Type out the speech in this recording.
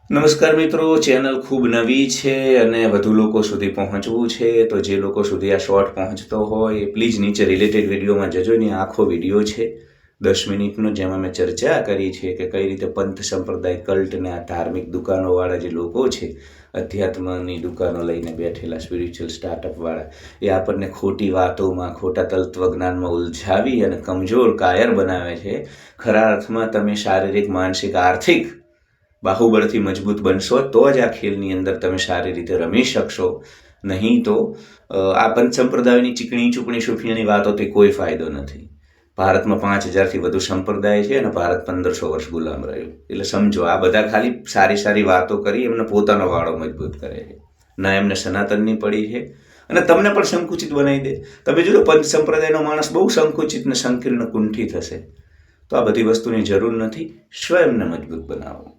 નમસ્કાર મિત્રો, ચેનલ ખૂબ નવી છે અને વધુ લોકો સુધી પહોંચવું છે. તો જે લોકો સુધી આ શોર્ટ પહોંચતો હોય એ પ્લીઝ નીચે રિલેટેડ વિડીયોમાં જજો. એની આખો વિડીયો છે 10 મિનિટનો, જેમાં મેં ચર્ચા કરી છે કે કઈ રીતે પંથ સંપ્રદાય કલ્ટને આ ધાર્મિક દુકાનોવાળા જે લોકો છે, અધ્યાત્મની દુકાનો લઈને બેઠેલા સ્પિરિચ્યુઅલ સ્ટાર્ટઅપવાળા, એ આપણને ખોટી વાતોમાં, ખોટા તત્વજ્ઞાનમાં ઉલઝાવી અને કમજોર કાયર બનાવે છે. ખરા અર્થમાં તમે શારીરિક, માનસિક, આર્થિક બાહુબળથી મજબૂત બનશો તો જ આ ખેલની અંદર તમે સારી રીતે રમી શકશો. નહીં તો આ પંચ સંપ્રદાયોની ચીકણી ચૂકણી સુફીની વાતોથી કોઈ ફાયદો નથી. ભારતમાં 5000થી વધુ સંપ્રદાય છે અને ભારત 1500 વર્ષ ગુલામ રહ્યું. એટલે સમજો, આ બધા ખાલી સારી સારી વાતો કરી એમને પોતાનો વાળો મજબૂત કરે છે, ના એમને સનાતનની પડી છે. અને તમને પણ સંકુચિત બનાવી દે. તમે જોજો, પંચ સંપ્રદાયનો માણસ બહુ સંકુચિત ને સંકીર્ણ કુંઠિત હશે. તો આ બધી વસ્તુની જરૂર નથી. સ્વયંને મજબૂત બનાવો.